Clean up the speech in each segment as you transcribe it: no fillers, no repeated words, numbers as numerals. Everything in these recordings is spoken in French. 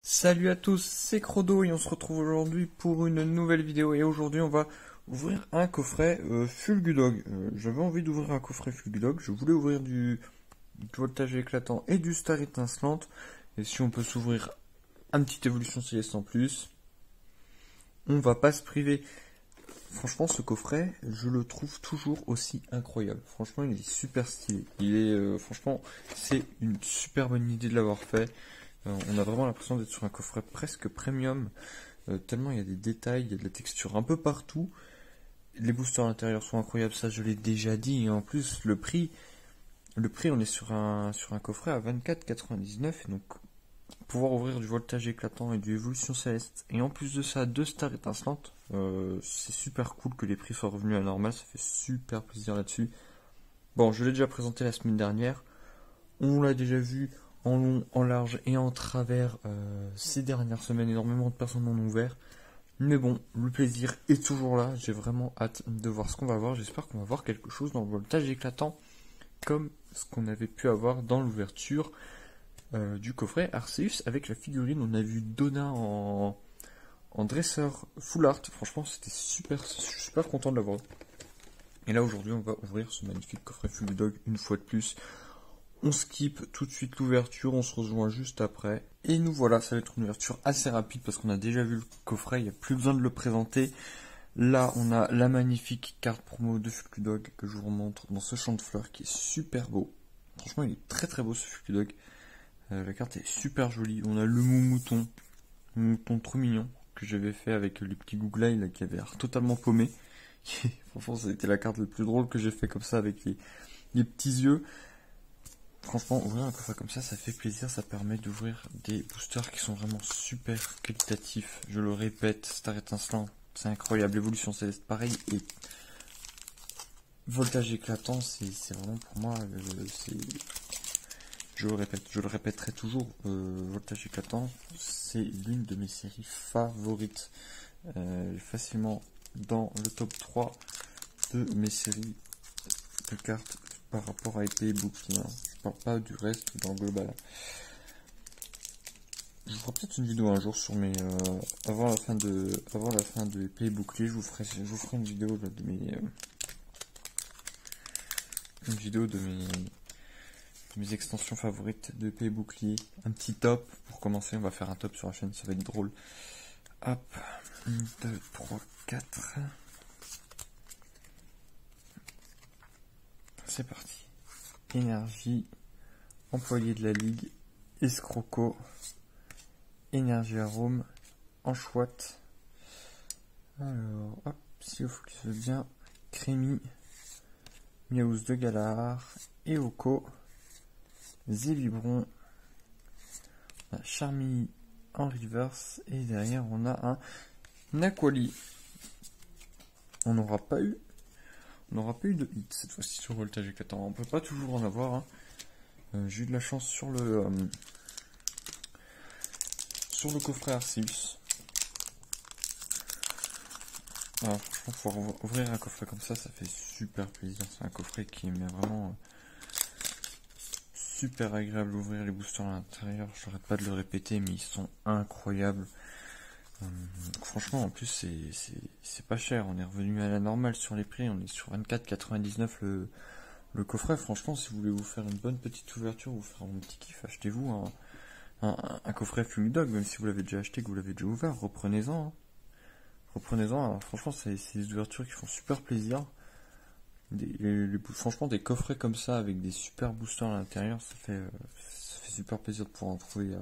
Salut à tous, c'est Crodo et on se retrouve aujourd'hui pour une nouvelle vidéo. Et aujourd'hui on va ouvrir un coffret Fulgudog. J'avais envie d'ouvrir un coffret Fulgudog, je voulais ouvrir du voltage éclatant et du star étincelante. Et si on peut s'ouvrir un petit évolution céleste en plus, on va pas se priver. Franchement ce coffret, je le trouve toujours aussi incroyable. Franchement il est super stylé. Franchement c'est une super bonne idée de l'avoir fait. On a vraiment l'impression d'être sur un coffret presque premium, tellement il y a des détails, il y a de la texture un peu partout. Les boosters à l'intérieur sont incroyables, ça je l'ai déjà dit. Et en plus, le prix on est sur un coffret à 24,99. Et donc, pouvoir ouvrir du voltage éclatant et du évolution céleste, et en plus de ça, deux stars étincelantes, c'est super cool que les prix soient revenus à la normale, ça fait super plaisir là-dessus. Bon, je l'ai déjà présenté la semaine dernière, on l'a déjà vu en long, en large et en travers ces dernières semaines. Énormément de personnes en ont ouvert. Mais bon, le plaisir est toujours là. J'ai vraiment hâte de voir ce qu'on va voir. J'espère qu'on va voir quelque chose dans le voltage éclatant, comme ce qu'on avait pu avoir dans l'ouverture du coffret Arceus avec la figurine. On a vu Donna en dresseur full art. Franchement, c'était super. Je suis super content de l'avoir. Et là, aujourd'hui, on va ouvrir ce magnifique coffret Fulgudog une fois de plus. On skip tout de suite l'ouverture, on se rejoint juste après. Et nous voilà, ça va être une ouverture assez rapide parce qu'on a déjà vu le coffret, il n'y a plus besoin de le présenter. Là, on a la magnifique carte promo de Fulgudog que je vous remontre dans ce champ de fleurs qui est super beau. Franchement, il est très très beau ce Fulgudog. La carte est super jolie. On a le mouton trop mignon que j'avais fait avec les petits googly là, qui avait l'air totalement paumé. Franchement, ça a été la carte la plus drôle que j'ai fait comme ça avec les petits yeux. Franchement, ouvrir un coffret comme ça fait plaisir, ça permet d'ouvrir des boosters qui sont vraiment super qualitatifs. Je le répète, Star étincelant, c'est incroyable. Évolution céleste, pareil. Et voltage éclatant, c'est vraiment pour moi, je le répéterai toujours, voltage éclatant, c'est l'une de mes séries favorites. Facilement dans le top 3 de mes séries de cartes par rapport à épée et bouclier. Je parle pas du reste dans le global. Je vous ferai peut-être une vidéo un jour sur mes avant la fin de épée et bouclier. Je vous ferai une vidéo là, de mes extensions favorites de épée et bouclier. Un petit top pour commencer. On va faire un top sur la chaîne, ça va être drôle. Hop, 1, 2, 3, 4. C'est parti. Énergie, employé de la ligue, escroco, énergie arôme, enchouette. Alors, hop, si au focus veut bien, Crémy, Miaous de Galar, Eoko, Zébibron, Charmy en reverse, et derrière on a un Naquali. On n'aura pas eu de hit cette fois-ci sur voltage éclatant. On peut pas toujours en avoir. Hein. J'ai eu de la chance sur le coffret Arceus. Alors, franchement, pour ouvrir un coffret comme ça fait super plaisir. C'est un coffret qui est vraiment super agréable à ouvrir. Les boosters à l'intérieur, j'arrête pas de le répéter, mais ils sont incroyables. Franchement, en plus, c'est pas cher. On est revenu à la normale sur les prix. On est sur 24,99 le coffret. Franchement, si vous voulez vous faire une bonne petite ouverture, vous faire un petit kiff, achetez-vous un coffret Fulgudog, même si vous l'avez déjà acheté, que vous l'avez déjà ouvert. Reprenez-en. Hein. Reprenez-en. Alors, franchement, c'est des ouvertures qui font super plaisir. Franchement, des coffrets comme ça avec des super boosters à l'intérieur, ça fait super plaisir de pouvoir en trouver.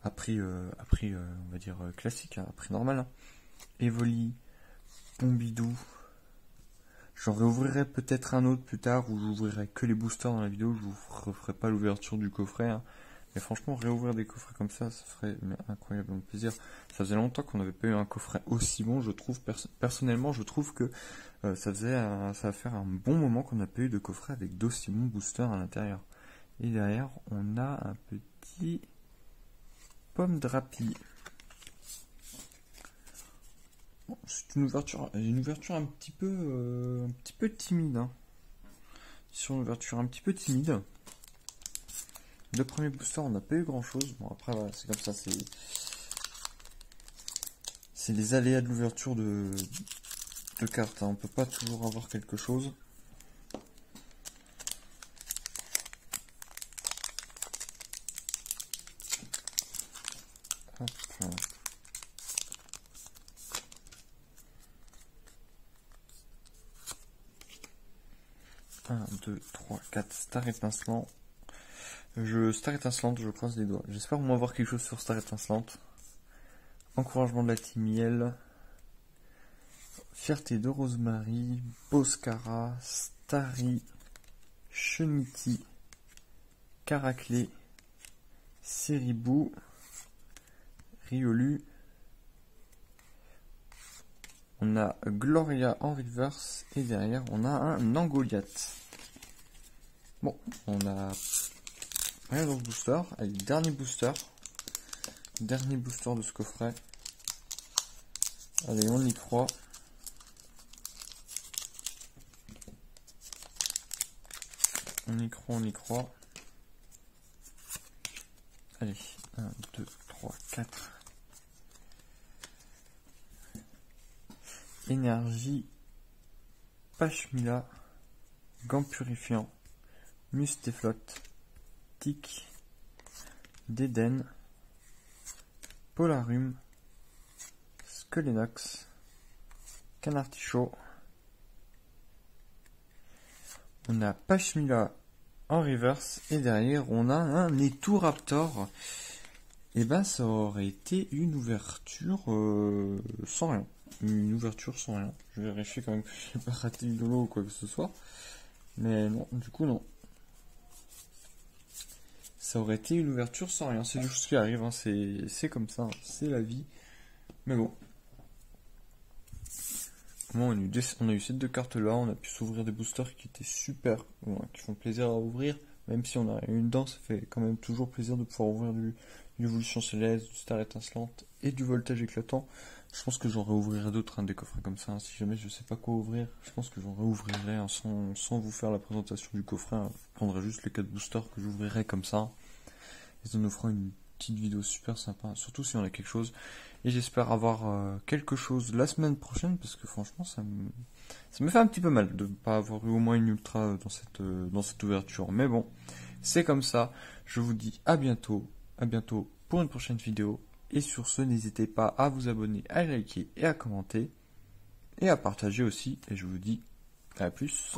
À prix, on va dire classique, à prix normal. Hein. Evoli, Pompidou. J'en réouvrirai peut-être un autre plus tard où j'ouvrirai que les boosters dans la vidéo. Je vous referai pas l'ouverture du coffret. Hein. Mais franchement, réouvrir des coffrets comme ça ferait incroyablement plaisir. Ça faisait longtemps qu'on n'avait pas eu un coffret aussi bon. Je trouve personnellement, je trouve que ça va faire un bon moment qu'on n'a pas eu de coffret avec d'aussi bons boosters à l'intérieur. Et derrière, on a un petit Pomme Drapi. Bon, c'est une ouverture un petit peu timide. Hein. Sur une ouverture un petit peu timide. Le premier booster, on n'a pas eu grand chose. Bon, après, voilà, c'est comme ça, c'est les aléas de l'ouverture de cartes, hein. On peut pas toujours avoir quelque chose. Hop. 1, 2, 3, 4, Star étincelant. Star étincelante, je croise les doigts. J'espère au moins avoir quelque chose sur Star étincelante. Encouragement de la team Miel. Fierté de Rosemary. Boscara. Starry. Cheniti. Caraclé. Seribou. Riolu. On a Gloria en reverse. Et derrière, on a un Angoliath. Bon, on a rien dans ce booster. Allez, dernier booster. Dernier booster de ce coffret. Allez, on y croit. On y croit, on y croit. Allez, 1, 2, 3, 4. Énergie. Pashmila. Gant purifiant. Mustéflotte. Tic. Déden. Polarium. Skelenox. Canartichaud. On a Pashmila en reverse et derrière on a un Eturaptor. Et ben ça aurait été une ouverture sans rien. Une ouverture sans rien. Je vais vérifier quand même que je n'ai pas raté une holo ou quoi que ce soit. Mais non, du coup non. Ça aurait été une ouverture sans rien. C'est des choses qui arrivent, hein. C'est comme ça, hein. C'est la vie. Mais bon. Bon, on a eu ces deux cartes là, on a pu s'ouvrir des boosters qui étaient super, qui font plaisir à ouvrir. Même si on a une dent, ça fait quand même toujours plaisir de pouvoir ouvrir du Évolution Céleste, du Star étincelante et du Voltage éclatant. Je pense que j'en réouvrirai d'autres, hein, des coffrets comme ça, hein. Si jamais je sais pas quoi ouvrir, je pense que j'en réouvrirai, hein, sans vous faire la présentation du coffret, hein. Je prendrai juste les 4 boosters que j'ouvrirai comme ça. Et ça nous fera une petite vidéo super sympa, surtout si on a quelque chose. Et j'espère avoir quelque chose la semaine prochaine, parce que franchement ça me fait un petit peu mal de ne pas avoir eu au moins une ultra dans cette ouverture. Mais bon, c'est comme ça. Je vous dis à bientôt pour une prochaine vidéo. Et sur ce, n'hésitez pas à vous abonner, à liker et à commenter. Et à partager aussi. Et je vous dis à plus.